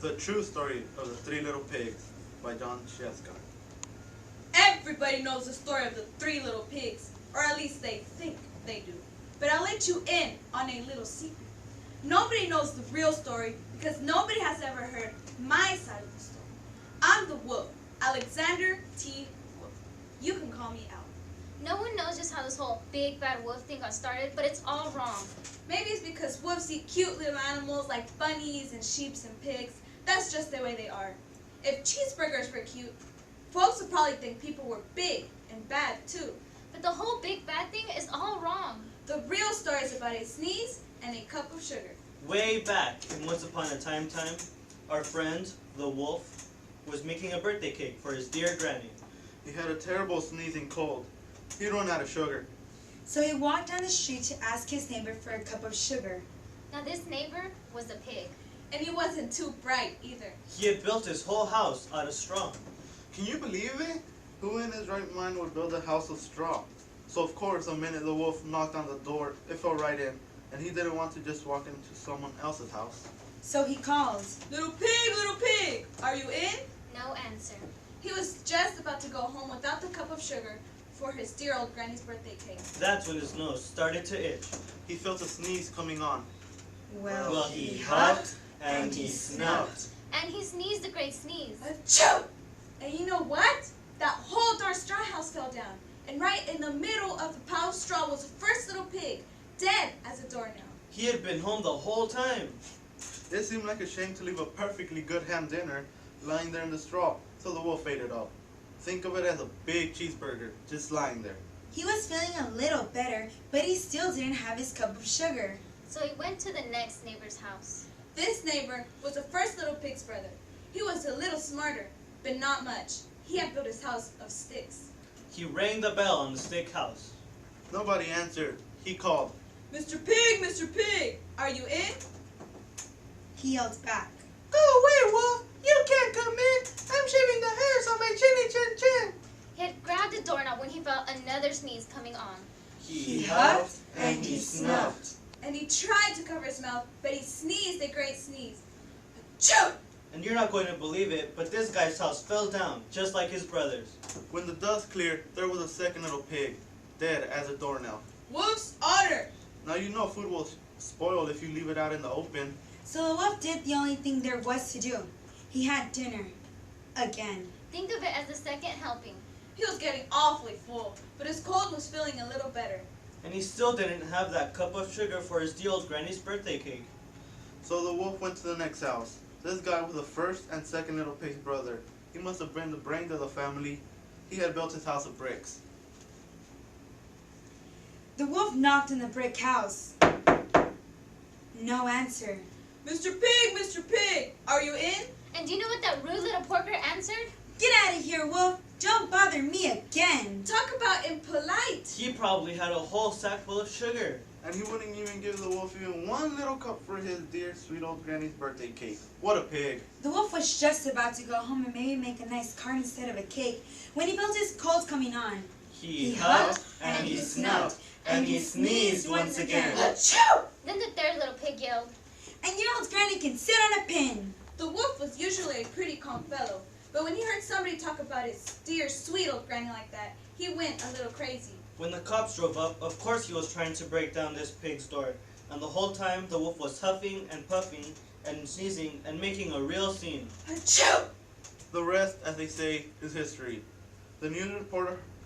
The True Story of the Three Little Pigs by John Sieska. Everybody knows the story of the three little pigs, or at least they think they do. But I'll let you in on a little secret. Nobody knows the real story because nobody has ever heard my side of the story. I'm the wolf, Alexander T. Wolf. You can call me Al. No one knows just how this whole big bad wolf thing got started, but it's all wrong. Maybe it's because wolves eat cute little animals like bunnies and sheep and pigs. That's just the way they are. If cheeseburgers were cute, folks would probably think people were big and bad too. But the whole big bad thing is all wrong. The real story is about a sneeze and a cup of sugar. Way back in Once Upon a Time, our friend, the wolf, was making a birthday cake for his dear granny. He had a terrible sneezing cold. He'd run out of sugar. So he walked down the street to ask his neighbor for a cup of sugar. Now this neighbor was a pig. And he wasn't too bright either. He had built his whole house out of straw. Can you believe it? Who in his right mind would build a house of straw? So of course, the minute the wolf knocked on the door, it fell right in. And he didn't want to just walk into someone else's house. So he called, Little pig, are you in? No answer. He was just about to go home without the cup of sugar for his dear old granny's birthday cake. That's when his nose started to itch. He felt a sneeze coming on. well, he huffed and he snuffed. And he sneezed a great sneeze. Achoo! And you know what? That whole darn straw house fell down. And right in the middle of the pile of straw was the first little pig, dead as a doornail. He had been home the whole time. It seemed like a shame to leave a perfectly good ham dinner lying there in the straw, so the wolf ate it all. Think of it as a big cheeseburger just lying there. he was feeling a little better, but he still didn't have his cup of sugar. So he went to the next neighbor's house. This neighbor was the first little pig's brother. He was a little smarter, but not much. He had built his house of sticks. He rang the bell on the stick house. Nobody answered. He called. Mr. Pig, are you in? He yelled back, Go away, wolf! You can't come in! I'm shaving the hairs on my chinny chin chin! He had grabbed the doorknob when he felt another sneeze coming on. He huffed and he snuffed. And he tried to cover his mouth, but he sneezed a great sneeze. Achoo! And you're not going to believe it, but this guy's house fell down, just like his brother's. When the dust cleared, there was a second little pig, dead as a doornail. Wolf's order! Now you know food will spoil if you leave it out in the open. so the wolf did the only thing there was to do. He had dinner. Again. Think of it as the second helping. He was getting awfully full, but his cold was feeling a little better. And he still didn't have that cup of sugar for his dear old granny's birthday cake. So the wolf went to the next house. This guy was the first and second little pig's brother. He must have been the brains of the family. He had built his house of bricks. The wolf knocked on the brick house. No answer. Mr. Pig, are you in? And do you know what that rude little porker answered? Get out of here, wolf! Don't bother me again! Talk about impolite. He probably had a whole sack full of sugar. And he wouldn't even give the wolf even one little cup for his dear sweet old granny's birthday cake. What a pig. The wolf was just about to go home and maybe make a nice cart instead of a cake when he felt his cold coming on. He huffed and he snuffed and he sneezed once again. Achoo! Then the third little pig yelled. And your old granny can sit on a pin. The wolf was usually a pretty calm fellow, but when he heard somebody talk about his dear sweet old granny like that, he went a little crazy. When the cops drove up, of course he was trying to break down this pig's door. And the whole time the wolf was huffing and puffing and sneezing and making a real scene. Achoo! The rest, as they say, is history. The news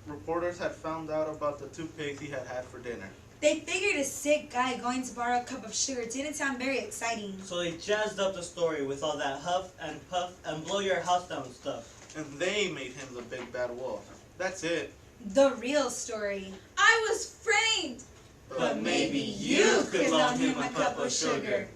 reporters had found out about the two pigs he had had for dinner. They figured a sick guy going to borrow a cup of sugar didn't sound very exciting. So they jazzed up the story with all that huff and puff and blow your house down stuff. And they made him the big bad wolf. That's it. The real story. I was framed. But maybe you could loan him a cup of sugar.